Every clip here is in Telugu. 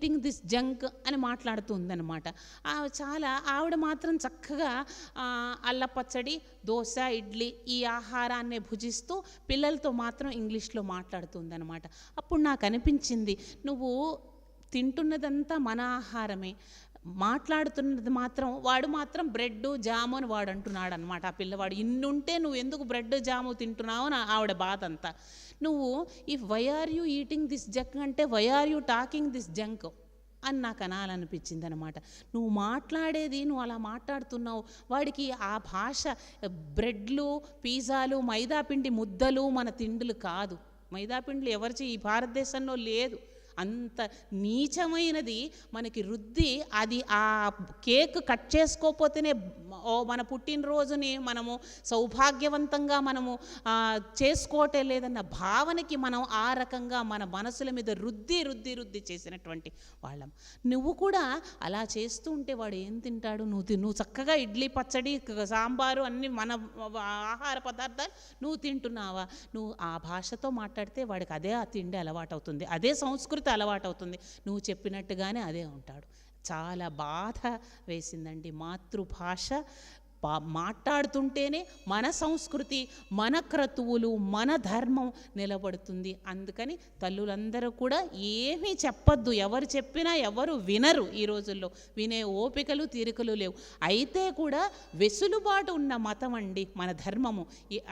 ఈటింగ్ దిస్ జంక్ అని మాట్లాడుతుందన్నమాట. ఆవిడ మాత్రం చక్కగా అల్ల పచ్చడి, దోశ, ఇడ్లీ ఈ ఆహారాన్ని భుజిస్తూ పిల్లలతో మాత్రం ఇంగ్లీష్లో మాట్లాడుతుందన్నమాట. అప్పుడు నాకు అనిపించింది, నువ్వు తింటున్నదంతా మన ఆహారమే, మాట్లాడుతున్నది మాత్రం వాడు మాత్రం బ్రెడ్ జాము అని వాడు అంటున్నాడు అనమాట. ఆ పిల్లవాడు ఇన్నుంటే నువ్వు ఎందుకు బ్రెడ్ జాము తింటున్నావు అని ఆవిడ బాధ అంతా. నువ్వు if why are you eating this junk అంటే why are you talking this junk అని నాకు అనాలనిపించింది అనమాట. నువ్వు మాట్లాడేది, నువ్వు అలా మాట్లాడుతున్నావు, వాడికి ఆ భాష బ్రెడ్లు, పిజ్జాలు, మైదాపిండి ముద్దలు మన తిండులు కాదు. మైదాపిండిలు ఎవరిచి ఈ భారతదేశంలో లేదు. అంత నీచమైనది మనకి రుద్ది, అది ఆ కేక్ కట్ చేసుకోకపోతేనే మన పుట్టినరోజుని మనము సౌభాగ్యవంతంగా మనము చేసుకోవటే లేదన్న భావనకి మనం ఆ రకంగా మన మనసుల మీద రుద్ది రుద్ది రుద్ది చేసినటువంటి వాళ్ళం. నువ్వు కూడా అలా చేస్తూ ఉంటే వాడు ఏం తింటాడు? నువ్వు చక్కగా ఇడ్లీ, పచ్చడి, సాంబారు అన్ని మన ఆహార పదార్థాలు నువ్వు తింటున్నావా? నువ్వు ఆ భాషతో మాట్లాడితే వాడికి అదే ఆ తిండి అలవాటవుతుంది, అదే సంస్కృతి అలవాటవుతుంది. నువ్వు చెప్పినట్టుగానే అదే ఉంటాడు. చాలా బాధ వేసిందండి. మాతృభాష మాట్లాడుతుంటేనే మన సంస్కృతి, మన క్రతువులు, మన ధర్మం నిలబడుతుంది. అందుకని తల్లులందరూ కూడా ఏమీ చెప్పద్దు. ఎవరు చెప్పినా ఎవరు వినరు. ఈ రోజుల్లో వినే ఓపికలు, తీరికలు లేవు. అయితే కూడా వెసులుబాటు ఉన్న మతం అండి మన ధర్మము.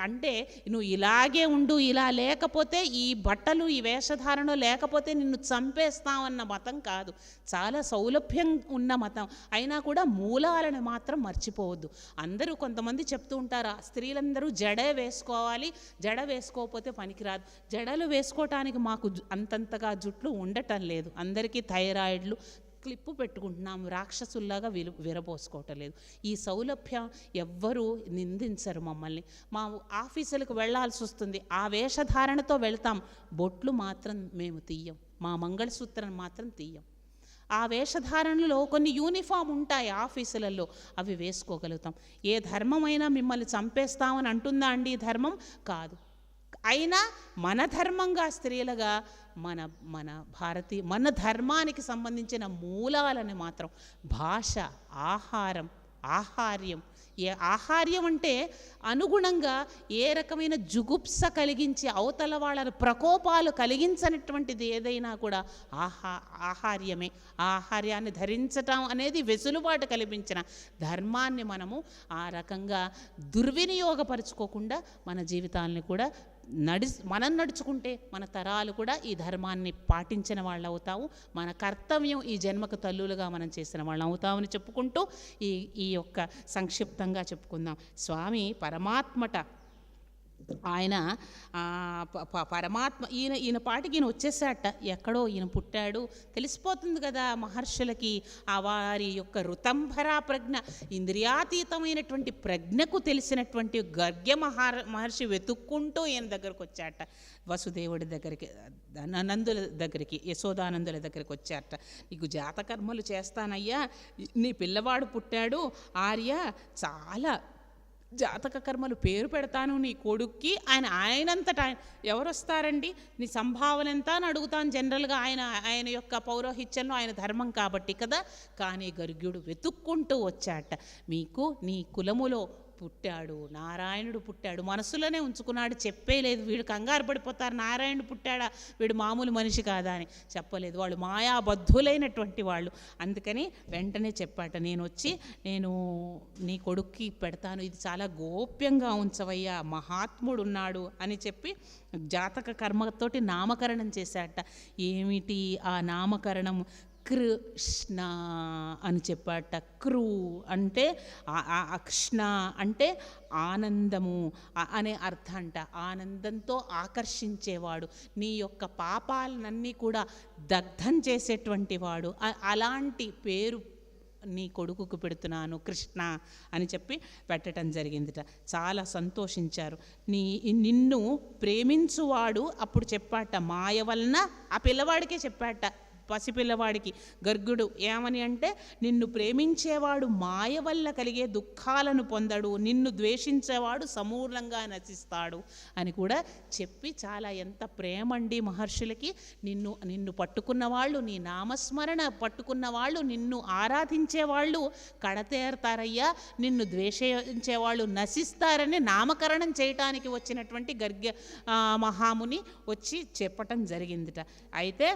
అంటే నువ్వు ఇలాగే ఉండు, ఇలా లేకపోతే ఈ బట్టలు, ఈ వేషధారణ లేకపోతే నిన్ను చంపేస్తామన్న మతం కాదు. చాలా సౌలభ్యం ఉన్న మతం. అయినా కూడా మూలాలను మాత్రం మర్చిపోవద్దు. అందరూ కొంతమంది చెప్తూ ఉంటారు, స్త్రీలందరూ జడ వేసుకోవాలి, జడ వేసుకోకపోతే పనికిరాదు. జడలు వేసుకోవటానికి మాకు అంతంతగా జుట్లు ఉండటం లేదు. అందరికీ థైరాయిడ్లు, క్లిప్పు పెట్టుకుంటున్నాము, రాక్షసుల్లాగా విరబోసుకోవటం లేదు. ఈ సౌలభ్యం ఎవ్వరూ నిందించరు మమ్మల్ని. మా ఆఫీసులకు వెళ్ళాల్సి వస్తుంది, ఆ వేషధారణతో వెళ్తాం, బొట్లు మాత్రం మేము తీయం, మా మంగళసూత్రం మాత్రం తీయం. ఆ వేషధారణలో కొన్ని యూనిఫామ్ ఉంటాయి ఆఫీసులలో, అవి వేసుకోగలుగుతాం. ఏ ధర్మమైనా మిమ్మల్ని చంపేస్తామని అంటుందా అండి? ధర్మం కాదు. అయినా మన ధర్మంగా స్త్రీలుగా మన ధర్మానికి సంబంధించిన మూలాలని మాత్రం భాష, ఆహారం, ఆహార్యం. ఆహార్యం అంటే అనుగుణంగా ఏ రకమైన జుగుప్స కలిగించి అవతల వాళ్ళ ప్రకోపాలు కలిగించనటువంటిది ఏదైనా కూడా ఆహార్యమే. ఆహార్యాన్ని ధరించటం అనేది వెసులుబాటు కల్పించిన ధర్మాన్ని మనము ఆ రకంగా దుర్వినియోగపరుచుకోకుండా మన జీవితాలని కూడా మనం నడుచుకుంటే మన తరాలు కూడా ఈ ధర్మాన్ని పాటించిన వాళ్ళు అవుతాము. మన కర్తవ్యం ఈ జన్మకు తల్లులుగా మనం చేసిన వాళ్ళు అవుతామని చెప్పుకుంటూ ఈ యొక్క సంక్షిప్తంగా చెప్పుకుందాం. స్వామి పరమాత్మట, ఆయన పరమాత్మ, ఈయన పాటికి ఈయన వచ్చేసాట. ఎక్కడో ఈయన పుట్టాడు తెలిసిపోతుంది కదా మహర్షులకి. ఆ వారి యొక్క ఋతంభరా ప్రజ్ఞ, ఇంద్రియాతీతమైనటువంటి ప్రజ్ఞకు తెలిసినటువంటి గర్గ్య మహర్షి వెతుక్కుంటూ ఈయన దగ్గరకు వచ్చాట. వసుదేవుడి దగ్గరికి, నందుల దగ్గరికి, యశోదానందుల దగ్గరికి వచ్చారట. నీకు జాతకర్మలు చేస్తానయ్యా, నీ పిల్లవాడు పుట్టాడు ఆర్య, చాలా జాతక కర్మలు పేరు పెడతాను నీ కొడుక్కి. ఆయనంతటా ఎవరు వస్తారండి, నీ సంభావన ఎంత అని అడుగుతాను జనరల్గా. ఆయన యొక్క పౌరోహిత్యంలో ఆయన ధర్మం కాబట్టి కదా. కానీ గర్గ్యుడు వెతుక్కుంటూ వచ్చాట. మీకు నీ కులములో పుట్టాడు, నారాయణుడు పుట్టాడు. మనసులోనే ఉంచుకున్నాడు, చెప్పేలేదు. వీడు కంగారు పడిపోతారు, నారాయణుడు పుట్టాడా, వీడు మామూలు మనిషి కాదా అని చెప్పలేదు. వాళ్ళు మాయాబద్ధులైనటువంటి వాళ్ళు. అందుకని వెంటనే చెప్పాట, నేను నీ కొడుక్కి పెడతాను, ఇది చాలా గోప్యంగా ఉంచవయ్యా, మహాత్ముడు ఉన్నాడు అని చెప్పి జాతక కర్మతోటి నామకరణం చేశాట. ఏమిటి ఆ నామకరణం? కృష్ణ అని చెప్పాట. క్రూ అంటే కృష్ణ అంటే ఆనందము అనే అర్థం అంట. ఆనందంతో ఆకర్షించేవాడు, నీ యొక్క పాపాలన్నీ కూడా దగ్ధం చేసేటువంటి వాడు. అలాంటి పేరు నీ కొడుకుకు పెడుతున్నాను కృష్ణ అని చెప్పి పెట్టడం జరిగిందిట. చాలా సంతోషించారు. నిన్ను ప్రేమించువాడు అప్పుడు చెప్పాట, మాయ వలన ఆ పిల్లవాడికే చెప్పాట, పసిపిల్లవాడికి గర్గుడు ఏమని అంటే, నిన్ను ప్రేమించేవాడు మాయ వల్ల కలిగే దుఃఖాలను పొందడు, నిన్ను ద్వేషించేవాడు సమూలంగా నశిస్తాడు అని కూడా చెప్పి, చాలా ఎంత ప్రేమండి మహర్షులకి. నిన్ను పట్టుకున్న వాళ్ళు, నీ నామస్మరణ పట్టుకున్న వాళ్ళు, నిన్ను ఆరాధించే వాళ్ళు కడతేరతారయ్యా, నిన్ను ద్వేషించేవాళ్ళు నశిస్తారని నామకరణం చేయటానికి వచ్చినటువంటి గర్గ మహాముని వచ్చి చెప్పటం జరిగిందిట. అయితే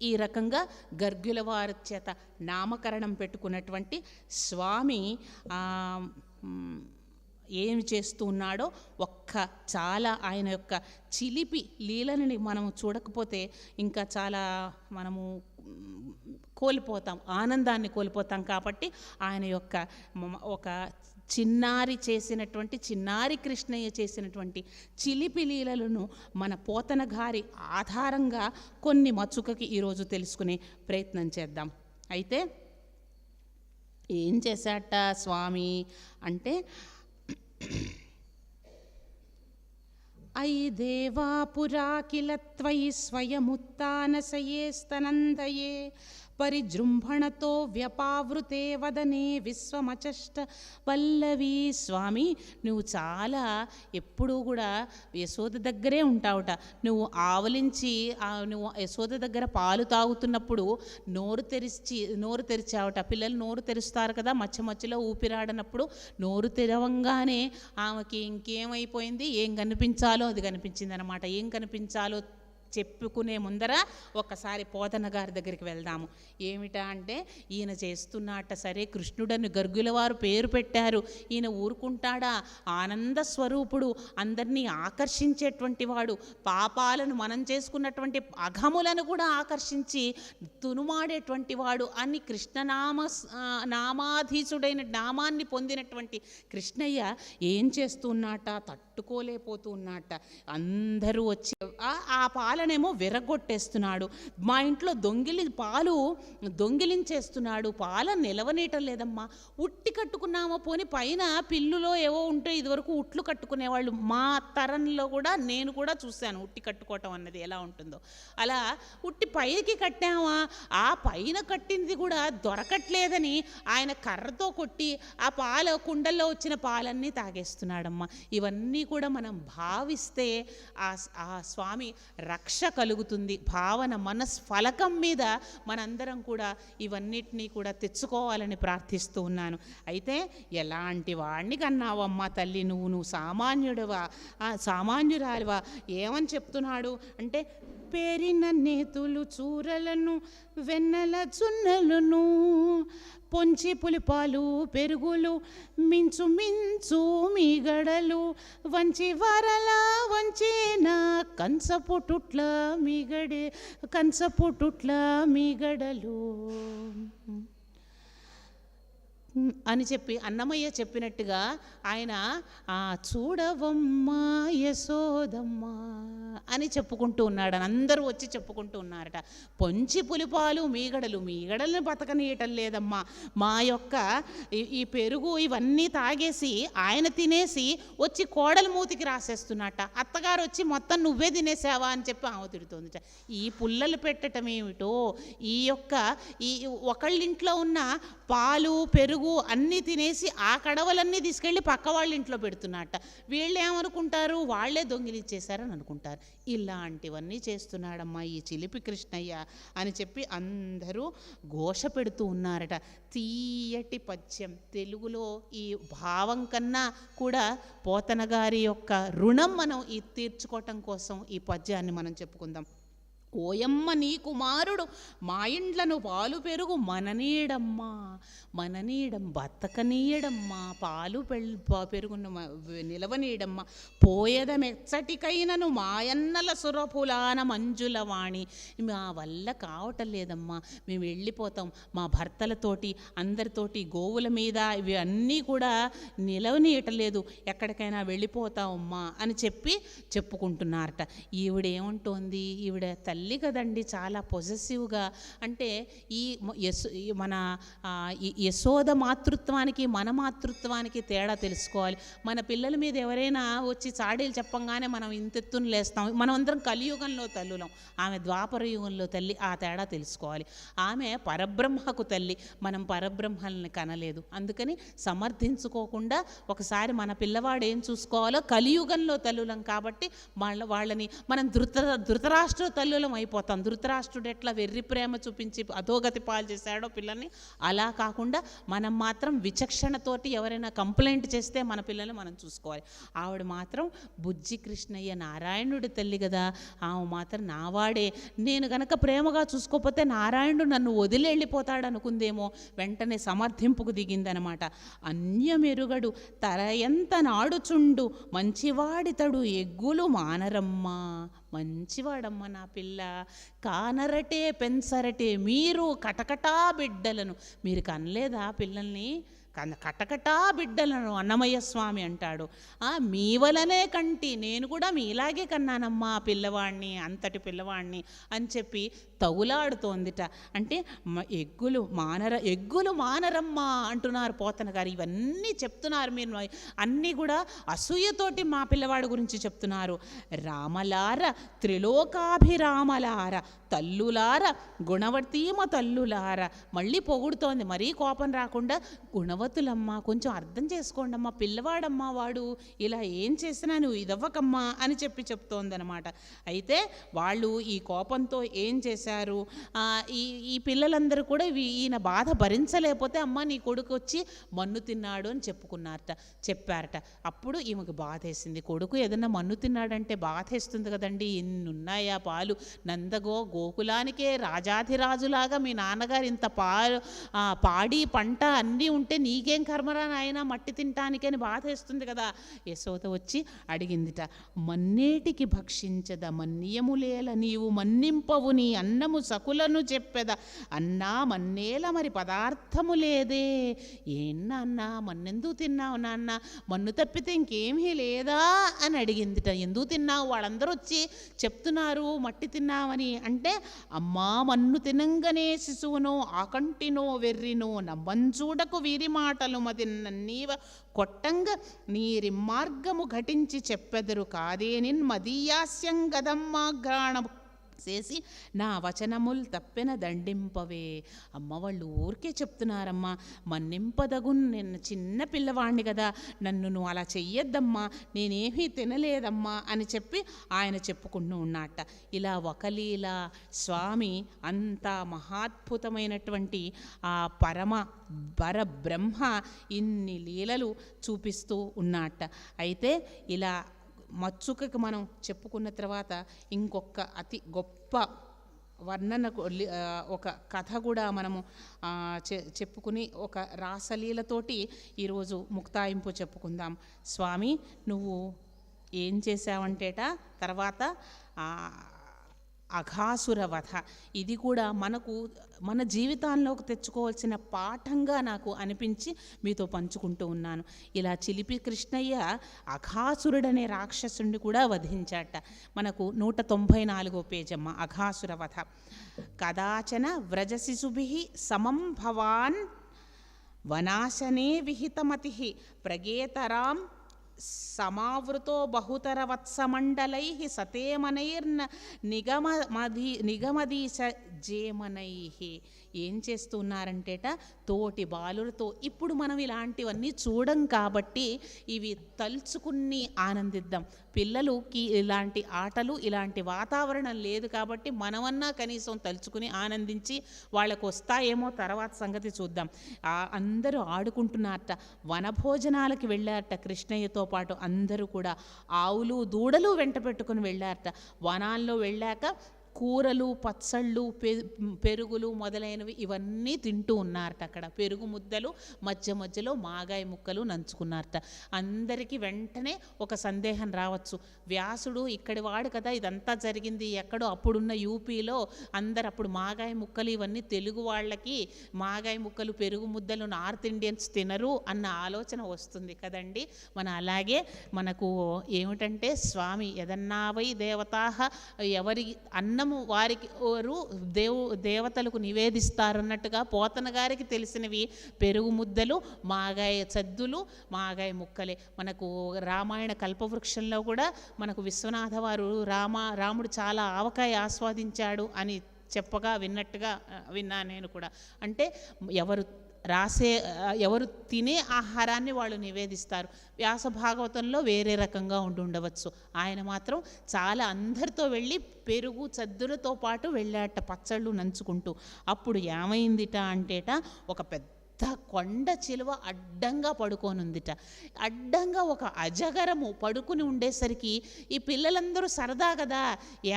ఈ రకంగా గర్గుల వారి చేత నామకరణం పెట్టుకున్నటువంటి స్వామి ఏమి చేస్తూ ఉన్నాడో చాలా ఆయన యొక్క చిలిపి లీలని మనము చూడకపోతే ఇంకా చాలా మనము కోల్పోతాం, ఆనందాన్ని కోల్పోతాం. కాబట్టి ఆయన యొక్క ఒక చిన్నారి కృష్ణయ్య చేసినటువంటి చిలిపి లీలలను మన పోతన గారి ఆధారంగా కొన్ని మచ్చుకకి ఈరోజు తెలుసుకునే ప్రయత్నం చేద్దాం. అయితే ఏం చేశాట స్వామి అంటే, అయి దేవా పురా కిల త్వయి స్వయముత్తానసయే స్తనందయే పరిజృంభణతో వ్యపావృతే వదనే విశ్వమచష్ట వల్లవి. స్వామి, నువ్వు చాలా ఎప్పుడూ కూడా యశోద దగ్గరే ఉంటావుట. నువ్వు ఆవలించి నువ్వు యశోద దగ్గర పాలు తాగుతున్నప్పుడు నోరు తెరిచావుట. పిల్లలు నోరు తెరుస్తారు కదా, మధ్యలో ఊపిరాడనప్పుడు నోరు తెరవంగానే ఆమెకి ఇంకేమైపోయింది, ఏం కనిపించాలో అది కనిపించింది అనమాట. ఏం కనిపించాలో చెప్పుకునే ముందర ఒకసారి పోతన గారి దగ్గరికి వెళ్దాము. ఏమిటా అంటే, ఈయన చేస్తున్నట్ట సరే, కృష్ణుడని గర్గుల వారు పేరు పెట్టారు, ఈయన ఊరుకుంటాడా? ఆనంద స్వరూపుడు, అందరినీ ఆకర్షించేటువంటి వాడు, పాపాలను మనం చేసుకున్నటువంటి అఘములను కూడా ఆకర్షించి తునుమాడేటువంటి వాడు అని నామాధీసుడైన నామాన్ని పొందినటువంటి కృష్ణయ్య ఏం చేస్తున్నట్ట, తట్టుకోలేకపోతూ ఉన్నట్ట. అందరూ వచ్చి ఆ పాలనేమో విరగొట్టేస్తున్నాడు, మా ఇంట్లో పాలు దొంగిలించేస్తున్నాడు, పాల నిలవనీయటం లేదమ్మా, ఉట్టి కట్టుకున్నామో పోని పైన పిల్లులో ఏవో ఉంటే ఇదివరకు ఉట్లు కట్టుకునేవాళ్ళు, మా తరంలో కూడా నేను కూడా చూశాను ఉట్టి కట్టుకోవటం అన్నది ఎలా ఉంటుందో. అలా ఉట్టి పైకి కట్టామా, ఆ పైన కట్టింది కూడా దొరకట్లేదని ఆయన కర్రతో కొట్టి ఆ కుండల్లో వచ్చిన పాలన్నీ తాగేస్తున్నాడమ్మా. ఇవన్నీ కూడా మనం భావిస్తే ఆ స్వామి రక్ష కలుగుతుంది. భావన మనస్ఫలకం మీద మనందరం కూడా ఇవన్నిటినీ కూడా తెచ్చుకోవాలని ప్రార్థిస్తూ ఉన్నాను. అయితే ఎలాంటి వాడిని కన్నావమ్మా తల్లి, నువ్వు సామాన్యురాలివా? ఏమని చెప్తున్నాడు అంటే, పేరిన నేతులు చూరలను వెన్నెల చున్నెలను పొంచి పులిపాలు పెరుగులు మించు మీగడలు వంచి వరల వంచేన కంచపుటుట్ల మీగడలు అని చెప్పి అన్నమయ్య చెప్పినట్టుగా ఆయన చూడవమ్మ యశోదమ్మ అని చెప్పుకుంటూ ఉన్నాడు. అందరూ వచ్చి చెప్పుకుంటూ ఉన్నారట. పొంచి పులిపాలు మీగడలను బతకనీయటం లేదమ్మా, మా యొక్క ఈ పెరుగు ఇవన్నీ తాగేసి ఆయన తినేసి వచ్చి కోడలు మూతికి రాసేస్తున్నట్ట. అత్తగారు వచ్చి మొత్తం నువ్వే తినేసావా అని చెప్పి ఆమె తిడుతోందిట. ఈ పుల్లలు పెట్టడం ఏమిటో, ఈ ఒకళ్ళింట్లో ఉన్న పాలు పెరుగు అన్నీ తినేసి ఆ కడవలన్నీ తీసుకెళ్ళి పక్క వాళ్ళ ఇంట్లో పెడుతున్నట్ట. వీళ్ళు ఏమనుకుంటారు, వాళ్ళే దొంగిలిచ్చేశారని అనుకుంటారు. ఇలాంటివన్నీ చేస్తున్నాడమ్మా ఈ చిలిపి కృష్ణయ్య అని చెప్పి అందరూ ఘోష పెడుతూ ఉన్నారట. తీయటి పద్యం, తెలుగులో ఈ భావం కన్నా కూడా పోతన గారి యొక్క రుణం మనం తీర్చుకోవటం కోసం ఈ పద్యాన్ని మనం చెప్పుకుందాం. ఓయమ్మ నీ కుమారుడు మా ఇండ్లను పాలు పెరుగు మననీయడమ్మా, బతకనీయడమ్మా, పాలు పెరుగును నిలవనీయడమ్మా, పోయదమెచ్చటికైనను మాయన్నల సురపులాన మంజులవాణి. మా వల్ల కావటం లేదమ్మా, మేము వెళ్ళిపోతాం, మా భర్తలతోటి అందరితోటి గోవుల మీద ఇవి అన్నీ కూడా నిలవనీయటం లేదు, ఎక్కడికైనా వెళ్ళిపోతామమ్మా అని చెప్పుకుంటున్నారట. ఈవిడేమంటోంది, ఈవిడ తల్లి తల్లి కదండి చాలా పొజెసివ్గా. అంటే ఈ మన యశోద మాతృత్వానికి మన మాతృత్వానికి తేడా తెలుసుకోవాలి. మన పిల్లల మీద ఎవరైనా వచ్చి చాడీలు చెప్పంగానే మనం ఇంతెత్తును లేస్తాం. మనం అందరం కలియుగంలో తల్లులం, ఆమె ద్వాపర యుగంలో తల్లి. ఆ తేడా తెలుసుకోవాలి. ఆమె పరబ్రహ్మకు తల్లి, మనం పరబ్రహ్మల్ని కనలేదు. అందుకని సమర్థించుకోకుండా ఒకసారి మన పిల్లవాడు ఏం చూసుకోవాలో, కలియుగంలో తల్లులం కాబట్టి వాళ్ళని మనం ధృతరాష్ట్ర తల్లులం అయిపోతాం. ధృతరాష్ట్రుడు ఎట్లా వెర్రి ప్రేమ చూపించి అధోగతి పాలు చేశాడో పిల్లల్ని, అలా కాకుండా మనం మాత్రం విచక్షణతోటి ఎవరైనా కంప్లైంట్ చేస్తే మన పిల్లల్ని మనం చూసుకోవాలి. ఆవిడ మాత్రం బుజ్జి కృష్ణయ్య నారాయణుడి తల్లి కదా, ఆమె మాత్రం నావాడే, నేను గనక ప్రేమగా చూసుకోకపోతే నారాయణుడు నన్ను వదిలి వెళ్ళిపోతాడు అనుకుందేమో, వెంటనే సమర్థింపుకు దిగిందనమాట. అన్యమెరుగడు తరయంత నాడుచుండు మంచివాడితడు ఎగ్గులు మానరమ్మా. మంచివాడమ్మ నా పిల్ల, కానరటే పెంచరటే మీరు కటకటా బిడ్డలను. మీరు కనలేదా పిల్లల్ని? కటకటా బిడ్డలను అన్నమయ్య స్వామి అంటాడు. మీ వలనే కంటి, నేను కూడా మీలాగే కన్నానమ్మా పిల్లవాడిని, అంతటి పిల్లవాడిని అని చెప్పి తగులాడుతోందిట. అంటే ఎగ్గులు మానరమ్మా అంటున్నారు పోతన గారు. ఇవన్నీ చెప్తున్నారు మీరు, అన్నీ కూడా అసూయతోటి మా పిల్లవాడి గురించి చెప్తున్నారు. రామలార త్రిలోకాభిరామలార తల్లులార గుణవతీమ తల్లులార. మళ్ళీ పొగుడుతోంది, మరీ కోపం రాకుండా, గుణవతులమ్మా, కొంచెం అర్థం చేసుకోండి అమ్మా, పిల్లవాడమ్మా వాడు, ఇలా ఏం చేసినా నువ్వు ఇదవ్వకమ్మా అని చెప్తోందనమాట. అయితే వాళ్ళు ఈ కోపంతో ఏం చేశారు, ఈ పిల్లలందరూ కూడా ఈయన బాధ భరించలేకపోతే, అమ్మ నీ కొడుకు వచ్చి మన్ను తిన్నాడు అని చెప్పారట. అప్పుడు ఈమెకు బాధేసింది. కొడుకు ఏదన్నా మన్ను తిన్నాడంటే బాధేస్తుంది కదండి, ఇన్నున్నాయా పాలు, గోకులానికే రాజాధిరాజులాగా మీ నాన్నగారు ఇంత పాడి పంట అన్నీ ఉంటే నీకేం కర్మరా నాయన మట్టి తింటానికని బాధేస్తుంది కదా. యశోద వచ్చి అడిగిందిట, మన్నేటికి భక్షించద మన్యములేల నీవు మన్నింపవు నీ అన్నము సకులను చెప్పెద అన్నా మన్నేల మరి పదార్థము లేదే. ఏన్నా మన్నెందుకు తిన్నావు నాన్న, మన్ను తప్పితే ఇంకేమీ లేదా అని అడిగిందిట. ఎందుకు తిన్నావు, వాళ్ళందరూ వచ్చి చెప్తున్నారు మట్టి తిన్నామని అంటే, అమ్మా మన్ను తినంగనే శిశువునో ఆకంటినో వెర్రినో నవ్వంచూడకు వీరి మాటలు మదిన్నీవ కొట్టంగ నీరి మార్గము ఘటించి చెప్పెదరు కాదేనిన్ మదీయాస్యం గదమ్మా గ్రాణము చేసి నా వచనములు తప్పెన దండింపవే. అమ్మ వాళ్ళు ఊరికే చెప్తున్నారమ్మా, మన్నింపదగు, నేను చిన్న పిల్లవాడిని కదా, నన్ను నువ్వు అలా చెయ్యొద్దమ్మా, నేనేమీ తినలేదమ్మా అని చెప్పి ఆయన చెప్పుకుంటూ ఉన్నట్ట. ఇలా ఒకలీల స్వామి అంత మహాద్భుతమైనటువంటి ఆ పరబ్రహ్మ ఇన్ని లీలలు చూపిస్తూ ఉన్నట్ట. అయితే ఇలా మచ్చుకకి మనం చెప్పుకున్న తర్వాత ఇంకొక అతి గొప్ప వర్ణనకు ఒక కథ కూడా మనము చెప్పుకుని ఒక రాసలీలతోటి ఈరోజు ముక్తాయింపు చెప్పుకుందాం. స్వామి నువ్వు ఏం చేశావంటేట తర్వాత అఘాసుర వధ, ఇది కూడా మన జీవితాల్లోకి తెచ్చుకోవాల్సిన పాఠంగా నాకు అనిపించి మీతో పంచుకుంటూ ఉన్నాను. ఇలా చిలిపి కృష్ణయ్య అఘాసురుడనే రాక్షసుడిని కూడా వధించాట. మనకు 194 పేజమ్మ అఘాసుర వధ. కదాచన వ్రజశిశుభిః సమం భవాన్ వనాశనే విహితమతి ప్రగేతరాం సమావృతో బహుతర వత్సమండలై సతేమనైర్న నిగమదీశ జేమనై. ఏం చేస్తున్నారంటేట తోటి బాలులతో. ఇప్పుడు మనం ఇలాంటివన్నీ చూడం కాబట్టి ఇవి తలుచుకుని ఆనందిద్దాం. పిల్లలకి ఇలాంటి ఆటలు ఇలాంటి వాతావరణం లేదు కాబట్టి మనమన్నా కనీసం తలుచుకుని ఆనందించి వాళ్ళకు వస్తాయేమో తర్వాత సంగతి చూద్దాం. అందరూ ఆడుకుంటున్నారట, వనభోజనాలకి వెళ్ళారట కృష్ణయ్యతో పాటు అందరూ కూడా. ఆవులు దూడలు వెంట పెట్టుకుని వెళ్ళారట. వనాల్లో వెళ్ళాక కూరలు పచ్చళ్ళు పెరుగులు మొదలైనవి ఇవన్నీ తింటూ ఉన్నారట. అక్కడ పెరుగు ముద్దలు మధ్యలో మాగాయ ముక్కలు నంచుకున్నారట. అందరికీ వెంటనే ఒక సందేహం రావచ్చు, వ్యాసుడు ఇక్కడి వాడు కదా, ఇదంతా జరిగింది ఎక్కడో అప్పుడున్న యూపీలో, అందరు అప్పుడు మాగాయ ముక్కలు ఇవన్నీ తెలుగు వాళ్ళకి మాగాయ ముక్కలు పెరుగు ముద్దలు నార్త్ ఇండియన్స్ తినరు అన్న ఆలోచన వస్తుంది కదండి. అలాగే మనకు ఏమిటంటే స్వామి యదన్నావై దేవతాః, ఎవరి అన్నం అన్నము వారికి వారు దేవతలకు నివేదిస్తారన్నట్టుగా పోతన గారికి తెలిసినవి పెరుగు ముద్దలు, మాగాయ చద్దులు, మాగాయ ముక్కలే. మనకు రామాయణ కల్పవృక్షంలో కూడా మనకు విశ్వనాథ వారు రాముడు చాలా ఆవకాయ ఆస్వాదించాడు అని చెప్పగా విన్నా నేను కూడా. అంటే ఎవరు తినే ఆహారాన్ని వాళ్ళు నివేదిస్తారు. వ్యాస భాగవతంలో వేరే రకంగా ఉండవచ్చు. ఆయన మాత్రం చాలా అందరితో వెళ్ళి పెరుగు చద్దులతో పాటు వెళ్ళాట, పచ్చళ్ళు నంచుకుంటూ. అప్పుడు ఏమైందిట అంటేట, ఒక పెద్ద కొండ చిలువ అడ్డంగా పడుకోనుందిట. అడ్డంగా ఒక అజగరము పడుకుని ఉండేసరికి ఈ పిల్లలందరూ సరదా కదా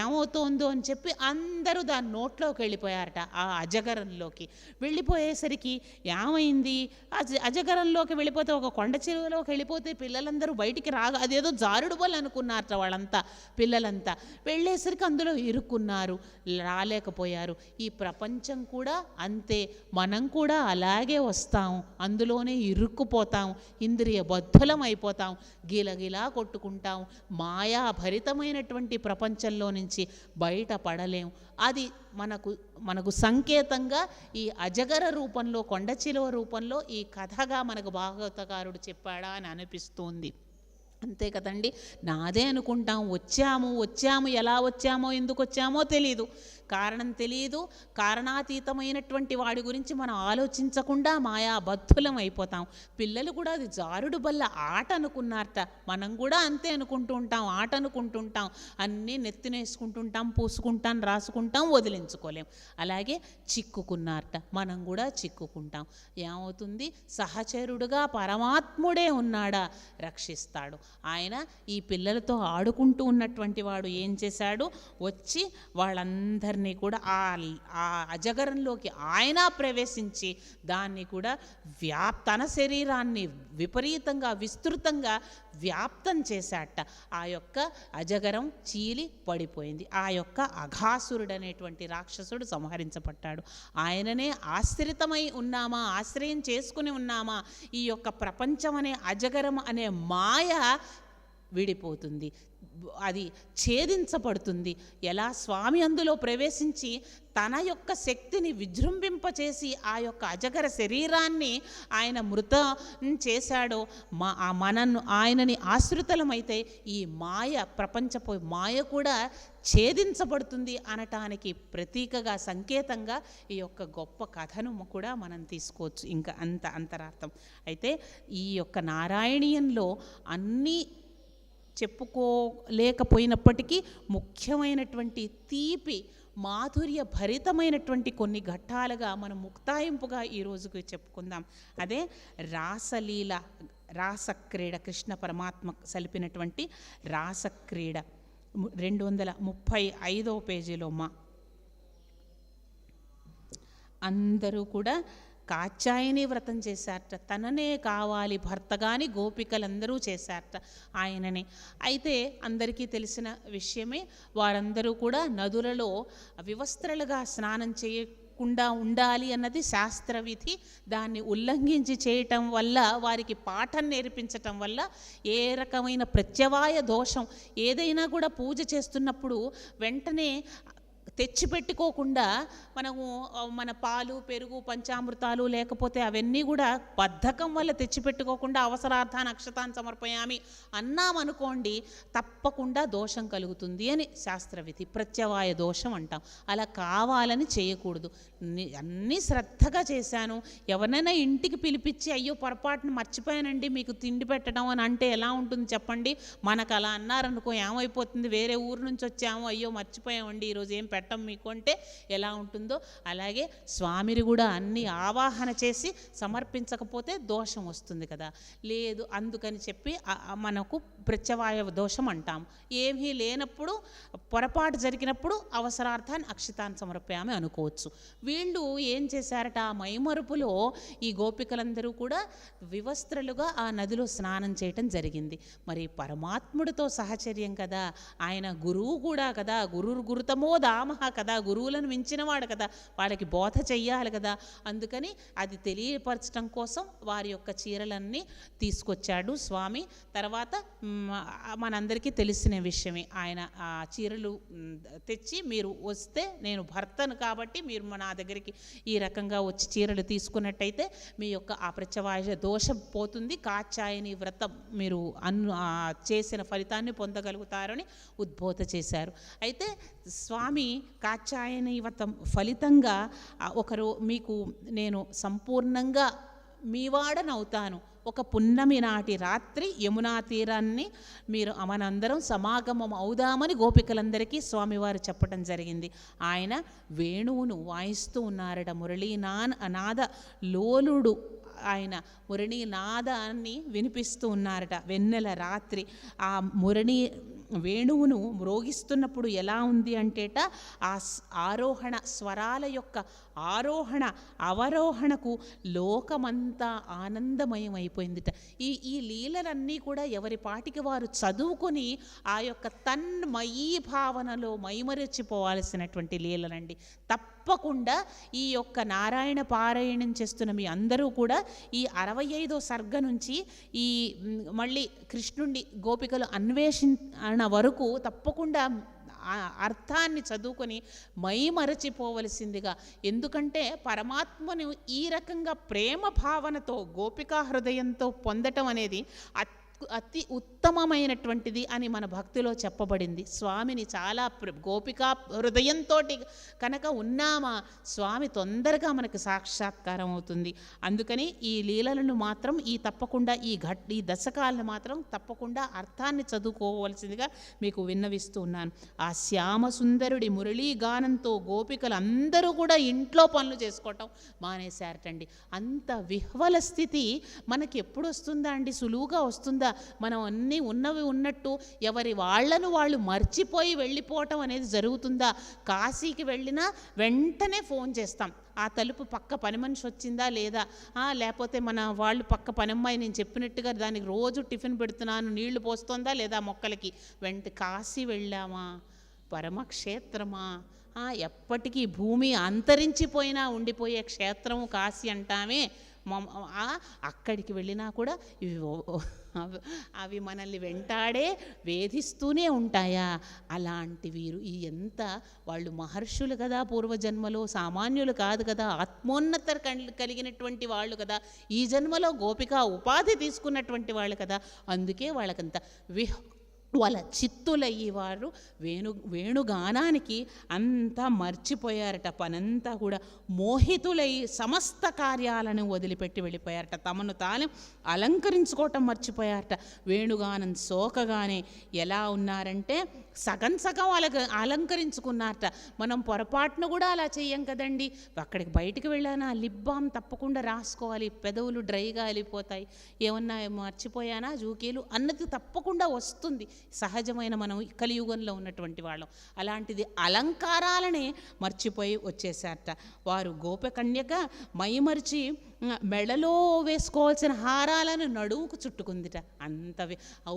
ఏమవుతోందో అని చెప్పి అందరూ దాని నోట్లోకి వెళ్ళిపోయారట. ఆ అజగరంలోకి వెళ్ళిపోయేసరికి ఏమైంది, అజగరంలోకి వెళ్ళిపోతే, ఒక కొండ చిలువలోకి వెళ్ళిపోతే పిల్లలందరూ బయటికి అదేదో జారుడు బల్ అనుకున్నారట వాళ్ళంతా. పిల్లలంతా వెళ్ళేసరికి అందులో ఇరుక్కున్నారు, రాలేకపోయారు. ఈ ప్రపంచం కూడా అంతే, మనం కూడా అలాగే వస్తాం, అందులోనే ఇరుక్కుపోతాం, ఇంద్రియ బద్ధులం అయిపోతాం, గిలగిలా కొట్టుకుంటాం, మాయాభరితమైనటువంటి ప్రపంచంలో నుంచి బయటపడలేం. అది మనకు సంకేతంగా ఈ అజగర రూపంలో, కొండచిలువ రూపంలో ఈ కథగా మనకు భాగవతకారుడు చెప్పాడా అని అనిపిస్తోంది. అంతే కదండి. నాదే అనుకుంటాం, వచ్చాము ఎలా వచ్చామో ఎందుకు వచ్చామో తెలీదు, కారణం తెలియదు. కారణాతీతమైనటువంటి వాడి గురించి మనం ఆలోచించకుండా మాయాబద్ధులం అయిపోతాం. పిల్లలు కూడా అది జారుడు బల్ల ఆట అనుకున్నారట. మనం కూడా అంతే అనుకుంటూ ఉంటాం, ఆట అనుకుంటుంటాం, అన్నీ నెత్తినేసుకుంటుంటాం, పూసుకుంటాం, రాసుకుంటాం, వదిలించుకోలేం. అలాగే చిక్కుకున్నారట, మనం కూడా చిక్కుకుంటాం. ఏమవుతుంది, సహచరుడుగా పరమాత్ముడే ఉన్నాడా, రక్షిస్తాడు. ఆయన ఈ పిల్లలతో ఆడుకుంటూ ఉన్నటువంటి వాడు ఏం చేశాడు, వచ్చి వాళ్ళందరినీ కూడా ఆ అజగరంలోకి ఆయన ప్రవేశించి దాన్ని కూడా తన శరీరాన్ని విపరీతంగా విస్తృతంగా వ్యాప్తం చేశాట. ఆ యొక్క అజగరం చీలి పడిపోయింది. ఆ యొక్క అఘాసురుడు అనేటువంటి రాక్షసుడు సంహరించబడ్డాడు. ఆయననే ఆశ్రితమై ఉన్నామా, ఆశ్రయం చేసుకుని ఉన్నామా, ఈ యొక్క ప్రపంచం అనే అజగరం అనే మాయ విడిపోతుంది, అది ఛేదించబడుతుంది. ఎలా స్వామి అందులో ప్రవేశించి తన యొక్క శక్తిని విజృంభింపచేసి ఆ యొక్క అజగర శరీరాన్ని ఆయన మృతం చేశాడో, ఆయనని ఆశ్రితలమైతే ఈ ప్రపంచపు మాయ కూడా ఛేదించబడుతుంది అనటానికి ప్రతీకగా, సంకేతంగా ఈ యొక్క గొప్ప కథను కూడా మనం తీసుకోవచ్చు. ఇంకా అంత అంతరార్థం. అయితే ఈ యొక్క నారాయణీయంలో అన్నీ చెప్పుకోలేకపోయినప్పటికీ ముఖ్యమైనటువంటి తీపి మాధుర్య భరితమైనటువంటి కొన్ని ఘట్టాలుగా మనం ముక్తాయింపుగా ఈ రోజుకి చెప్పుకుందాం. అదే రాసలీల, రాసక్రీడ, కృష్ణ పరమాత్మ సలిపినటువంటి రాసక్రీడ 235వ పేజీలో అందరూ కూడా కాత్యాయని వ్రతం చేశారట. తననే కావాలి భర్తగాని గోపికలందరూ చేశారట ఆయననే. అయితే అందరికీ తెలిసిన విషయమే, వారందరూ కూడా నదులలో వివస్త్రలుగా స్నానం చేయకుండా ఉండాలి అన్నది శాస్త్రవిధి. దాన్ని ఉల్లంఘించి చేయటం వల్ల, వారికి పాఠం నేర్పించటం వల్ల ఏ రకమైన ప్రత్యవాయ దోషం, ఏదైనా కూడా పూజ చేస్తున్నప్పుడు వెంటనే తెచ్చిపెట్టుకోకుండా మనము మన పాలు, పెరుగు, పంచామృతాలు లేకపోతే అవన్నీ కూడా బద్ధకం వల్ల తెచ్చిపెట్టుకోకుండా అవసరార్థాన్ని అక్షతాన్ని సమర్పయామి అన్నామనుకోండి, తప్పకుండా దోషం కలుగుతుంది అని శాస్త్రవిధి. ప్రత్యవాయ దోషం అంటాం. అలా కావాలని చేయకూడదు. అన్నీ శ్రద్ధగా చేశాను, ఎవరినైనా ఇంటికి పిలిపించి అయ్యో పొరపాటును మర్చిపోయానండి మీకు తిండి పెట్టడం అని అంటే ఎలా ఉంటుంది చెప్పండి. మనకు అలా అన్నారనుకో ఏమైపోతుంది, వేరే ఊరు నుంచి వచ్చాము, అయ్యో మర్చిపోయామండి ఈరోజు ఏం పెట్టం మీకు అంటే ఎలా ఉంటుందో అలాగే స్వామిని కూడా అన్ని ఆవాహన చేసి సమర్పించకపోతే దోషం వస్తుంది కదా. లేదు, అందుకని చెప్పి మనకు ప్రత్యవాయ దోషం అంటాం. ఏమీ లేనప్పుడు, పొరపాటు జరిగినప్పుడు అవసరార్థాన్ని అక్షితాన్ని సమర్పయామి అనుకోవచ్చు. వీళ్ళు ఏం చేశారట, ఆ మైమరుపులో ఈ గోపికలందరూ కూడా వివస్త్రలుగా ఆ నదిలో స్నానం చేయటం జరిగింది. మరి పరమాత్ముడితో సహచర్యం కదా, ఆయన గురువు కూడా కదా, గురుతమో దామ పితామహ కదా, గురువులను మించినవాడు కదా, వాళ్ళకి బోధ చెయ్యాలి కదా. అందుకని అది తెలియపరచడం కోసం వారి యొక్క చీరలన్నీ తీసుకొచ్చాడు స్వామి. తర్వాత మనందరికీ తెలిసిన విషయమే, ఆయన ఆ చీరలు తెచ్చి, మీరు వస్తే నేను భర్తను కాబట్టి మీరు నా దగ్గరికి ఈ రకంగా వచ్చి చీరలు తీసుకున్నట్టయితే మీ యొక్క ఆ ప్రత్యవాయ దోషం పోతుంది, కాచాయని వ్రతం మీరు చేసిన ఫలితాన్ని పొందగలుగుతారని ఉద్బోధ చేశారు. అయితే స్వామి కాచాయని వ్రతం ఫలితంగా మీకు నేను సంపూర్ణంగా మీవాడనవుతాను, ఒక పున్నమి నాటి రాత్రి యమునా తీరాన్ని మీరు మనందరం సమాగమం అవుదామని గోపికలందరికీ స్వామివారు చెప్పడం జరిగింది. ఆయన వేణువును వాయిస్తూ ఉన్నారట, నాద లోలుడు ఆయన మురళీనాదాన్ని వినిపిస్తూ ఉన్నారట. వెన్నెల రాత్రి ఆ వేణువును మ్రోగిస్తున్నప్పుడు ఎలా ఉంది అంటేట, ఆ ఆరోహణ స్వరాల యొక్క ఆరోహణ అవరోహణకు లోకమంతా ఆనందమయం అయిపోయిందిట. ఈ లీలలన్నీ కూడా ఎవరి పాటికి వారు చదువుకొని ఆ యొక్క తన్మయీ భావనలో మైమరచిపోవాల్సినటువంటి లీలలండి. తప్పకుండా ఈ యొక్క నారాయణ పారాయణం చేస్తున్న మీ అందరూ కూడా ఈ 65వ సర్గ నుంచి ఈ మళ్ళీ కృష్ణుణ్ణి గోపికలు అన్వేషణ వరకు తప్పకుండా అర్థాన్ని చదువుకొని మైమరచిపోవలసిందిగా. ఎందుకంటే పరమాత్మను ఈ రకంగా ప్రేమ భావనతో గోపికా హృదయంతో పొందటం అనేది అతి ఉత్తమమైనటువంటిది అని మన భక్తిలో చెప్పబడింది. స్వామిని చాలా గోపికా హృదయంతో కనుక ఉన్నామా స్వామి తొందరగా మనకు సాక్షాత్కారం అవుతుంది. అందుకని ఈ లీలలను మాత్రం తప్పకుండా ఈ దశకాలను మాత్రం తప్పకుండా అర్థాన్ని చదువుకోవలసిందిగా మీకు విన్నవిస్తూ ఉన్నాను. ఆ శ్యామ సుందరుడి మురళీ గానంతో గోపికలు అందరూ కూడా ఇంట్లో పనులు చేసుకోవటం మానేశారటండి. అంత విహ్వల స్థితి మనకి ఎప్పుడు వస్తుందా అండి? సులువుగా వస్తుందా? మనం అన్నీ ఉన్నవి ఉన్నట్టు ఎవరి వాళ్లను వాళ్ళు మర్చిపోయి వెళ్ళిపోవటం అనేది జరుగుతుందా? కాశీకి వెళ్ళినా వెంటనే ఫోన్ చేస్తాం, ఆ తలుపు పక్క పని మనిషి వచ్చిందా లేదా, లేకపోతే మన వాళ్ళు పక్క పనమ్మాయి నేను చెప్పినట్టుగా దానికి రోజు టిఫిన్ పెడుతున్నాను నీళ్లు పోస్తుందా లేదా మొక్కలకి, కాశీ వెళ్ళామా, పరమక్షేత్రమా, ఎప్పటికీ భూమి అంతరించిపోయినా ఉండిపోయే క్షేత్రము కాశీ అంటామే. అక్కడికి వెళ్ళినా కూడా అవి మనల్ని వెంటాడే వేధిస్తూనే ఉంటాయా? అలాంటి వీరు ఎంత వాళ్ళు మహర్షులు కదా, పూర్వజన్మలో సామాన్యులు కాదు కదా, ఆత్మోన్నత కలిగినటువంటి వాళ్ళు కదా, ఈ జన్మలో గోపిక ఉపాధి తీసుకున్నటువంటి వాళ్ళు కదా. అందుకే వాళ్ళకంత వాళ్ళ చిత్తులయ్యి వారు వేణుగానానికి అంతా మర్చిపోయారట. పనంతా కూడా మోహితులై సమస్త కార్యాలను వదిలిపెట్టి వెళ్ళిపోయారట. తమను తాను అలంకరించుకోవటం మర్చిపోయారట. వేణుగానం సోకగానే ఎలా ఉన్నారంటే సగం అలంకరించుకున్నారట. మనం పొరపాటును కూడా అలా చెయ్యం కదండి. అక్కడికి బయటికి వెళ్ళానా లిప్ బామ్ తప్పకుండా రాసుకోవాలి, పెదవులు డ్రైగా వెళ్ళిపోతాయి, ఏమన్నా మర్చిపోయానా జూకీలు అన్నది తప్పకుండా వస్తుంది. సహజమైన మనం కలియుగంలో ఉన్నటువంటి వాళ్ళం. అలాంటిది అలంకారాలనే మర్చిపోయి వచ్చేసారట. వారు గోపకన్యక మైమరిచి మెడలో వేసుకోవాల్సిన హారాలను నడువుకు చుట్టుకుందిట.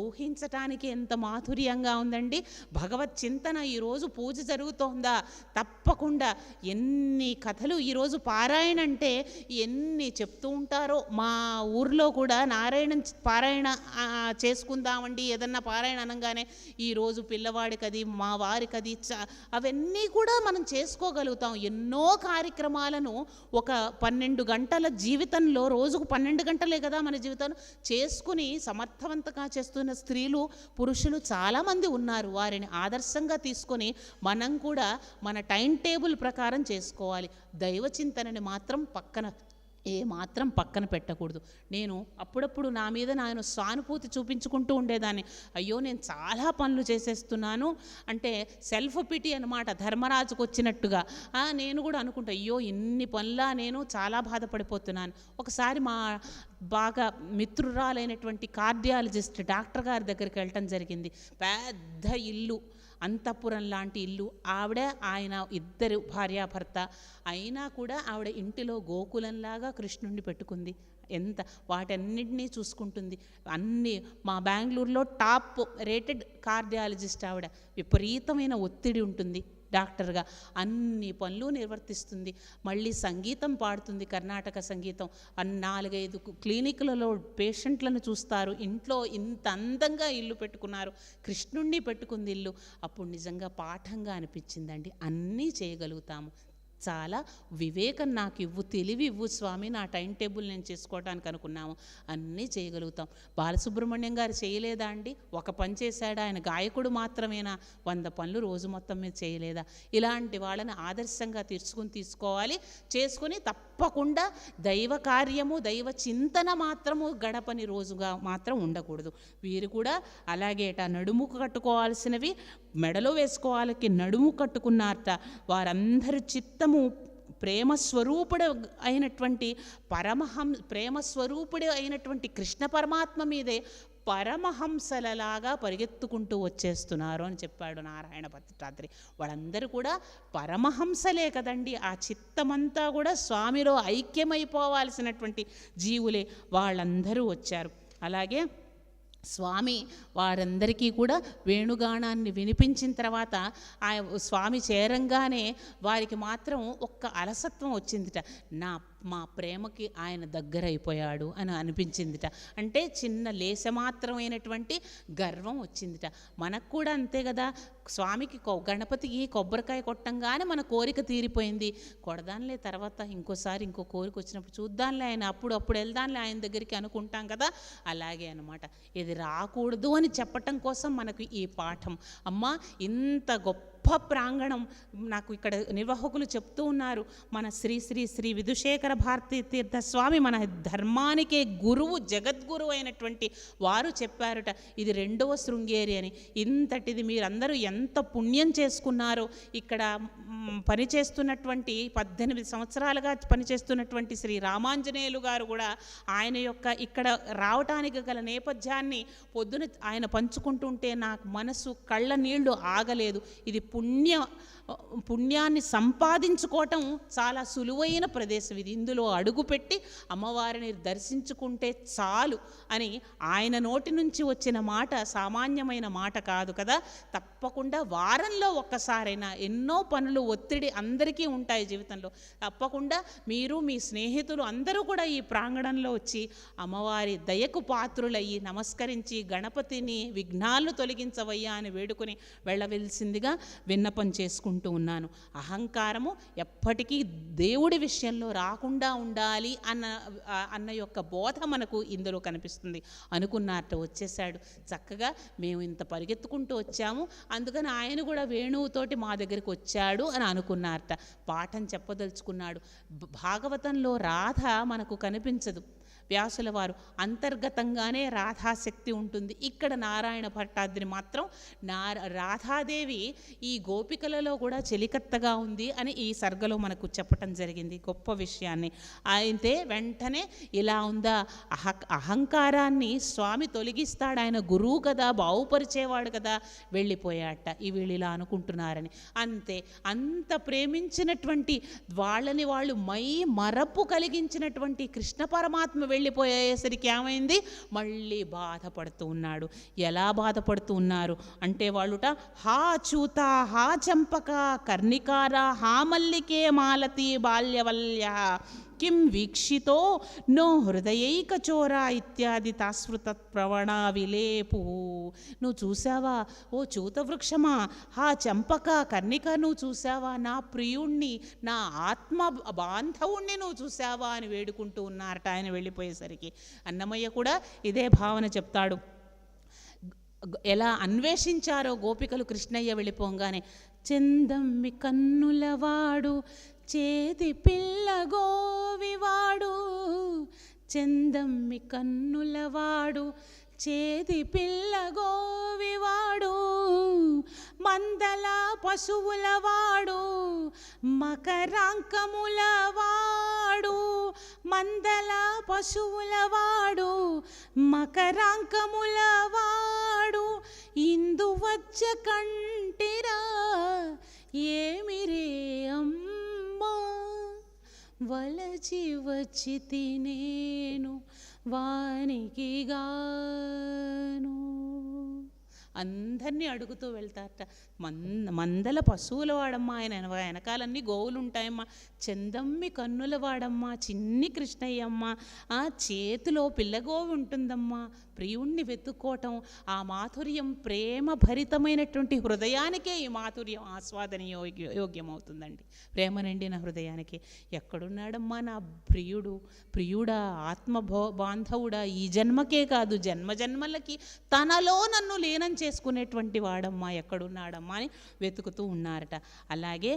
ఊహించటానికి ఎంత మాధుర్యంగా ఉందండి. భగవత్ చింతన ఈరోజు పూజ జరుగుతోందా? తప్పకుండా ఎన్ని కథలు ఈరోజు పారాయణ అంటే ఎన్ని చెప్తూ ఉంటారో. మా ఊర్లో కూడా నారాయణ పారాయణ చేసుకుందామండి, ఏదన్నా పారాయణ అనగానే ఈరోజు పిల్లవాడికి అది, మా వారికి అది, అవన్నీ కూడా మనం చేసుకోగలుగుతాం. ఎన్నో కార్యక్రమాలను ఒక 12 గంటల జీవితంలో, రోజుకు 12 గంటలే కదా మన జీవితంలో చేసుకుని సమర్థవంతంగా చేస్తున్న స్త్రీలు పురుషులు చాలామంది ఉన్నారు. వారిని ఆదర్శంగా తీసుకొని మనం కూడా మన టైం టేబుల్ ప్రకారం చేసుకోవాలి. దైవ చింతనని మాత్రం మాత్రం పక్కన పెట్టకూడదు. నేను అప్పుడప్పుడు నా మీద నేను సానుభూతి చూపించుకుంటూ ఉండేదాన్ని. అయ్యో నేను చాలా పనులు చేసేస్తున్నాను అంటే సెల్ఫ్ పిటి అనమాట, ధర్మరాజుకు వచ్చినట్టుగా. నేను కూడా అనుకుంటా, అయ్యో ఇన్ని పనులా, నేను చాలా బాధపడిపోతున్నాను. ఒకసారి మా బాగా మిత్రురాలైనటువంటి కార్డియాలజిస్ట్ డాక్టర్ గారి దగ్గరికి వెళ్ళటం జరిగింది. పెద్ద ఇల్లు, అంతఃపురం లాంటి ఇల్లు. ఆయన ఇద్దరు భార్యాభర్త. అయినా కూడా ఆవిడ ఇంటిలో గోకులంలాగా కృష్ణుడిని పెట్టుకుంది. వాటన్నిటినీ చూసుకుంటుంది. మా బెంగళూరులో టాప్ రేటెడ్ కార్డియాలజిస్ట్ ఆవిడ. విపరీతమైన ఒత్తిడి ఉంటుంది డాక్టర్గా అన్ని పనులు నిర్వర్తిస్తుంది. మళ్ళీ సంగీతం పాడుతుంది, కర్ణాటక సంగీతం. 4-5 క్లినిక్లలో పేషెంట్లను చూస్తారు. ఇంట్లో ఇంత అందంగా ఇల్లు పెట్టుకున్నారు, కృష్ణుణ్ణి పెట్టుకుంది ఇల్లు. అప్పుడు నిజంగా పాఠంగా అనిపించిందండి. అన్నీ చేయగలుగుతాము. చాలా వివేకం నాకు ఇవ్వు, తెలివి ఇవ్వు స్వామి, నా టైం టేబుల్ నేను చేసుకోవడానికి అనుకున్నాము. అన్నీ చేయగలుగుతాం. బాలసుబ్రహ్మణ్యం గారు చేయలేదా అండి? ఒక పని చేశాడా? ఆయన గాయకుడు మాత్రమేనా? 100 పనులు రోజు మొత్తం మీద చేయలేదా? ఇలాంటి వాళ్ళని ఆదర్శంగా తీసుకోవాలి. చేసుకుని తప్పకుండా దైవ కార్యము, దైవ చింతన మాత్రము గడపని రోజుగా మాత్రం ఉండకూడదు. వీరు కూడా అలాగే నడుము కట్టుకోవాల్సినవి మెడలో వేసుకోవాలకి నడుము కట్టుకున్నారట. వారందరి చిత్తము ప్రేమస్వరూపుడు అయినటువంటి కృష్ణ పరమాత్మ మీదే పరమహంసలలాగా పరిగెత్తుకుంటూ వచ్చేస్తున్నారు అని చెప్పాడు నారాయణ భట్టాద్రి. వాళ్ళందరూ కూడా పరమహంసలే కదండి. ఆ చిత్తమంతా కూడా స్వామిలో ఐక్యమైపోవాల్సినటువంటి జీవులే. వాళ్ళందరూ వచ్చారు. అలాగే స్వామి వారందరికీ కూడా వేణుగానాన్ని వినిపించిన తర్వాత ఆ స్వామి చేరంగానే వారికి మాత్రం ఒక్క అలసత్వం వచ్చిందిట. మా ప్రేమకి ఆయన దగ్గరైపోయాడు అని అనిపించిందిట. అంటే చిన్న లేశమాత్రమైనటువంటి గర్వం వచ్చిందిట. మనకు కూడా అంతే కదా. స్వామికి గణపతికి కొబ్బరికాయ కొట్టంగానే మన కోరిక తీరిపోయింది. కొడదానిలే, తర్వాత ఇంకోసారి ఇంకో కోరిక వచ్చినప్పుడు చూద్దాంలే, ఆయన అప్పుడు వెళ్దాంలే ఆయన దగ్గరికి అనుకుంటాం కదా. అలాగే అనమాట. ఇది రాకూడదు అని చెప్పటం కోసం మనకు ఈ పాఠం. అమ్మా, ఇంత గొప్ప ప్రాంగణం నాకు ఇక్కడ నిర్వాహకులు చెప్తూ ఉన్నారు. మన శ్రీ శ్రీ శ్రీ విధుశేఖర భారతీ తీర్థ స్వామి మన ధర్మానికే గురువు, జగద్గురువు అయినటువంటి వారు చెప్పారుట, ఇది 2వ శృంగేరి అని. ఇంతటిది మీరందరూ ఎంత పుణ్యం చేసుకున్నారో. ఇక్కడ పనిచేస్తున్నటువంటి 18 సంవత్సరాలుగా పనిచేస్తున్నటువంటి శ్రీ రామాంజనేయులు గారు కూడా ఆయన యొక్క ఇక్కడ రావటానికి గల నేపథ్యాన్ని పొద్దున ఆయన పంచుకుంటుంటే నాకు మనసు కళ్ళ నీళ్లు ఆగలేదు. ఇది పుణ్యాన్ని సంపాదించుకోవటం చాలా సులువైన ప్రదేశం ఇది. ఇందులో అడుగుపెట్టి అమ్మవారిని దర్శించుకుంటే చాలు అని ఆయన నోటి నుంచి వచ్చిన మాట సామాన్యమైన మాట కాదు కదా. తప్పకుండా వారంలో ఒక్కసారైనా, ఎన్నో పనులు, ఒత్తిడి అందరికీ ఉంటాయి జీవితంలో, తప్పకుండా మీరు మీ స్నేహితులు అందరూ కూడా ఈ ప్రాంగణంలో వచ్చి అమ్మవారి దయకు పాత్రులయ్యి నమస్కరించి గణపతిని విఘ్నాలను తొలగించవయ్యా అని వేడుకొని వెళ్ళవలసిందిగా విన్నపం చేసుకుంటూ ఉన్నాను. అహంకారము ఎప్పటికీ దేవుడి విషయంలో రాకుండా ఉండాలి అన్న యొక్క బోధ మనకు ఇందులో కనిపిస్తుంది. అనుకున్నట్ట వచ్చేసాడు చక్కగా. మేము ఇంత పరిగెత్తుకుంటూ వచ్చాము, అందుకని ఆయన కూడా వేణువుతోటి మా దగ్గరికి వచ్చాడు అని అనుకున్నారట. పాఠం చెప్పదలుచుకున్నాడు. భాగవతంలో రాధ మనకు కనిపించదు. వ్యాసుల వారు అంతర్గతంగానే రాధాశక్తి ఉంటుంది. ఇక్కడ నారాయణ భట్టాద్రి మాత్రం రాధాదేవి ఈ గోపికలలో కూడా చెలికత్తగా ఉంది అని ఈ సర్గలో మనకు చెప్పటం జరిగింది. గొప్ప విషయాన్ని. అయితే వెంటనే ఇలా ఉందా, అహంకారాన్ని స్వామి తొలగిస్తాడు, ఆయన గురువు కదా, బాగుపరిచేవాడు కదా, వెళ్ళిపోయాట. ఈ వీళ్ళు ఇలా అనుకుంటున్నారని. అంతే, అంత ప్రేమించినటువంటి వాళ్ళని వాళ్ళు మరపు కలిగించినటువంటి కృష్ణ పరమాత్మ వెళ్ళిపోయేసరికి ఏమైంది, మళ్ళీ బాధపడుతూ ఉన్నాడు. ఎలా బాధపడుతూ ఉన్నారు అంటే వాళ్ళుట, హా చూత, హా చంపక, కర్ణికార, హా మల్లికే మాలతి బాల్యవల్య, కిం వీక్షితో నో హృదయైకచోర ఇత్యాది తాస్మృత ప్రవణ విలేపు. నువ్వు చూసావా ఓ చూతవృక్షమా, హా చంపక, కర్ణిక నువ్వు చూసావా, నా ప్రియుణ్ణి, నా ఆత్మ బాంధవుణ్ణి నువ్వు చూసావా అని వేడుకుంటూ ఉన్నారట ఆయన వెళ్ళిపోయేసరికి. అన్నమయ్య కూడా ఇదే భావన చెప్తాడు. ఎలా అన్వేషించారో గోపికలు కృష్ణయ్య వెళ్ళిపోగానే. చందమ్మి కన్నులవాడు, చేతి పిల్ల గోవివాడు, చందమ్మి కన్నులవాడు, చేతి పిల్ల గోవివాడు, మందల పశువులవాడు, మకరాంకములవాడు, మందల పశువులవాడు, మకరాంకములవాడు, ఇందువచ్చ కంటిరా ఏమిరే అమ్మా, వలచి వచ్చి తినేను వానికి గాను. అందరినీ అడుగుతూ వెళ్తారట. మందల పశువుల వాడమ్మా ఆయన, వెనకాలన్నీ గోవులు ఉంటాయమ్మా, చందమ్మి కన్నుల వాడమ్మా చిన్ని కృష్ణయ్యమ్మ, చేతిలో పిల్లగోవు ఉంటుందమ్మా, ప్రియుణ్ణి వెతుక్కోవటం, ఆ మాధుర్యం ప్రేమ భరితమైనటువంటి హృదయానికే ఈ మాధుర్యం ఆస్వాదన యోగ్యమవుతుందండి. ప్రేమ నిండిన హృదయానికి. ఎక్కడున్నాడమ్మా నా ప్రియుడా, బాంధవుడా, ఈ జన్మకే కాదు జన్మలకి తనలో నన్ను లీనం చేసుకునేటువంటి వాడమ్మా ఎక్కడున్నాడమ్మా అని వెతుకుతూ ఉన్నారట. అలాగే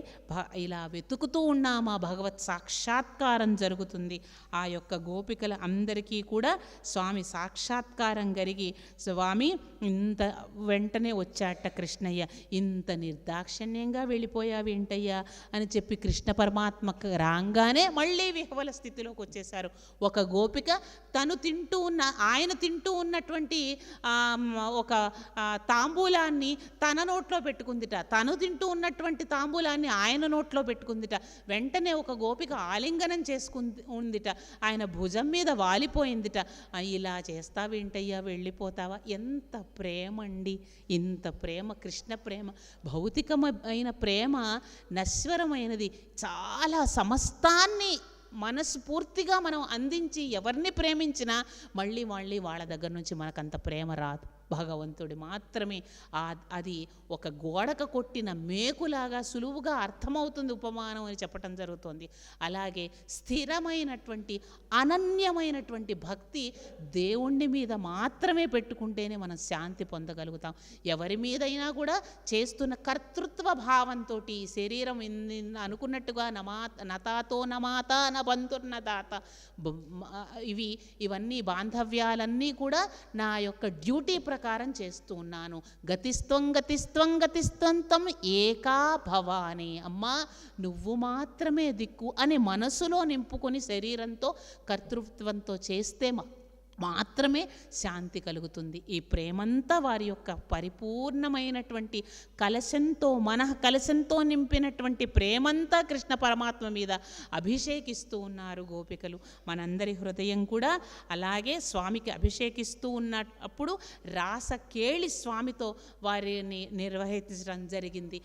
ఇలా వెతుకుతూ ఉన్నామా భగవత్ సాక్షాత్కారం జరుగుతుంది. ఆ యొక్క గోపికల అందరికీ కూడా స్వామి సాక్షాత్కారం కలిగి, స్వామి ఇంత వెంటనే వచ్చాట కృష్ణయ్య, ఇంత నిర్దాక్షిణ్యంగా వెళ్ళిపోయావేంటయ్యా అని చెప్పి కృష్ణ పరమాత్మకు రాగానే మళ్ళీ విహ్వల స్థితిలోకి వచ్చేశారు. ఒక గోపిక ఆయన తింటూ ఉన్నటువంటి ఒక తాంబూలాన్ని తన నోట్లో పెట్టుకుందిట, తను తింటూ ఉన్నటువంటి తాంబూలాన్ని ఆయన నోట్లో పెట్టుకుందిట. వెంటనే ఒక గోపిక ఆలింగనం ఉందిట, ఆయన భుజం మీద వాలిపోయిందిట. ఇలా చేస్తావేంటయ్యా, వెళ్ళిపోతావా? ఎంత ప్రేమ అండి, ఇంత ప్రేమ, కృష్ణ ప్రేమ. భౌతికమైన ప్రేమ నశ్వరమైనది. చాలా సమస్తాన్ని మనస్ఫూర్తిగా మనం అందించి ఎవరిని ప్రేమించినా మళ్ళీ వాళ్ళ దగ్గర నుంచి మనకంత ప్రేమ రాదు. భగవంతుడి మాత్రమే అది ఒక గోడక కొట్టిన మేకులాగా సులువుగా అర్థమవుతుంది ఉపమానం అని చెప్పటం జరుగుతుంది. అలాగే స్థిరమైనటువంటి అనన్యమైనటువంటి భక్తి దేవుణ్ణి మీద మాత్రమే పెట్టుకుంటేనే మనం శాంతి పొందగలుగుతాం. ఎవరి మీదైనా కూడా చేస్తున్న కర్తృత్వ భావంతో శరీరం అనుకున్నట్టుగా నతాతో నమాత నబంతుర్నదాత ఇవన్నీ బాంధవ్యాలన్నీ కూడా నా యొక్క డ్యూటీ ప్రకారం చేస్తూ ఉన్నాను. గతిస్త్వం ఏకా భవాని, అమ్మా నువ్వు మాత్రమే దిక్కు అని మనసులో నింపుకొని శరీరంతో కర్తృత్వంతో చేస్తే మాత్రమే శాంతి కలుగుతుంది. ఈ ప్రేమంతా వారి యొక్క పరిపూర్ణమైనటువంటి కలశంతో కలశంతో నింపినటువంటి ప్రేమంతా కృష్ణ పరమాత్మ మీద అభిషేకిస్తూ ఉన్నారు గోపికలు. మనందరి హృదయం కూడా అలాగే స్వామికి అభిషేకిస్తూ ఉన్నప్పుడు రాసకేళి స్వామితో వారిని నిర్వహించడం జరిగింది.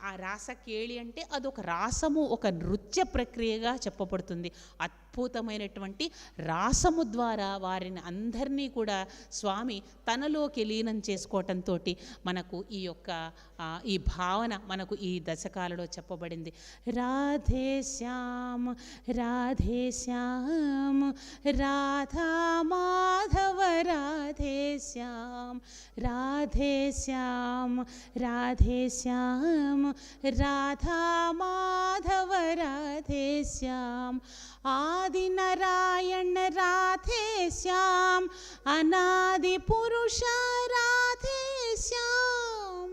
ఆ రాసకేళి అంటే అదొక రాసము, ఒక నృత్య ప్రక్రియగా చెప్పబడుతుంది. అద్భుతమైనటువంటి రాసము ద్వారా వారిని అందరినీ కూడా స్వామి తనలోకి లీనం చేసుకోవటంతో మనకు ఈ యొక్క ఈ భావన మనకు ఈ దశకాలలో చెప్పబడింది. రాధే శ్యామ రాధే శ్యామ రాధా మాధవ రాధే శ్యామ రాధే శ్యామ రాధే శ్యామ రాధా మాధవ రాధే శ్యామ ఆది నారాయణ రాధే శ్యామ అనాది పురుష రాధే శ్యామ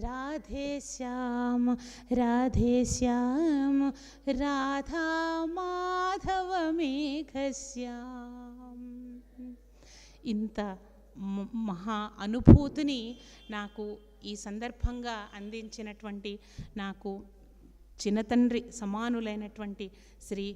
రాధే శ్యామ రాధే శ్యామ రాధా మాధవ మేఘశ్యామ. ఇంత మహా అనుభూతిని నాకు ఈ సందర్భంగా అందించినటువంటి నాకు చిన్నతండ్రి సమానులైనటువంటి శ్రీ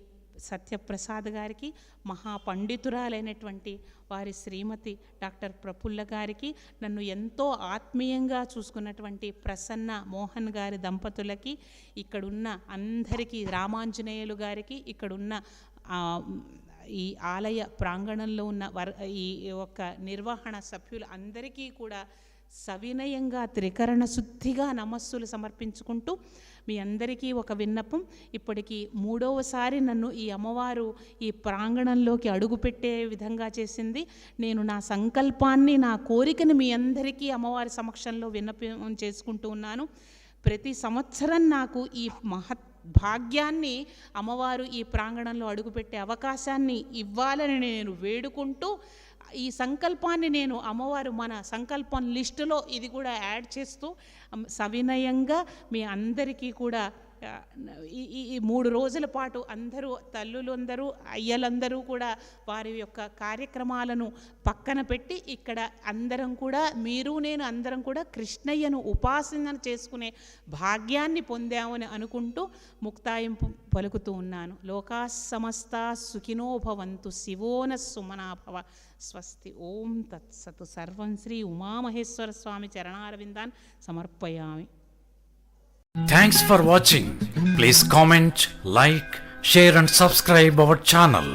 సత్యప్రసాద్ గారికి, మహాపండితురాలైనటువంటి వారి శ్రీమతి డాక్టర్ ప్రఫుల్ల గారికి, నన్ను ఎంతో ఆత్మీయంగా చూసుకున్నటువంటి ప్రసన్న మోహన్ గారి దంపతులకి, ఇక్కడున్న అందరికీ, రామాంజనేయులు గారికి, ఇక్కడున్న ఈ ఆలయ ప్రాంగణంలో ఉన్న ఈ యొక్క నిర్వహణ సభ్యులు అందరికీ కూడా సవినయంగా త్రికరణ శుద్ధిగా నమస్సులు సమర్పించుకుంటూ మీ అందరికీ ఒక విన్నపం. ఇప్పటికీ 3వసారి నన్ను ఈ అమ్మవారు ఈ ప్రాంగణంలోకి అడుగుపెట్టే విధంగా చేసింది. నేను నా సంకల్పాన్ని, నా కోరికను మీ అందరికీ అమ్మవారి సమక్షంలో విన్నపం చేసుకుంటూ ఉన్నాను. ప్రతి సంవత్సరం నాకు ఈ భాగ్యాన్ని అమ్మవారు ఈ ప్రాంగణంలో అడుగుపెట్టే అవకాశాన్ని ఇవ్వాలని నేను వేడుకుంటూ, ఈ సంకల్పాన్ని నేను అమ్మవారు మన సంకల్పం లిస్టులో ఇది కూడా యాడ్ చేస్తూ సవినయంగా మీ అందరికీ కూడా ఈ 3 రోజుల పాటు అందరూ తల్లులందరూ అయ్యలందరూ కూడా వారి యొక్క కార్యక్రమాలను పక్కన పెట్టి ఇక్కడ అందరం కూడా మీరు నేను అందరం కూడా కృష్ణయ్యను ఉపాసన చేసుకునే భాగ్యాన్ని పొందామని అనుకుంటూ ముక్తాయింపు పలుకుతూ ఉన్నాను. లోకా సమస్తా సుఖినో భవంతు, శివోన సుమనాభవ, స్వస్తి. ఓం తత్సతు. సర్వం శ్రీ ఉమామహేశ్వర స్వామి చరణారవిందాన్ సమర్పయామి. Thanks for watching. Please comment, like, share and subscribe our channel.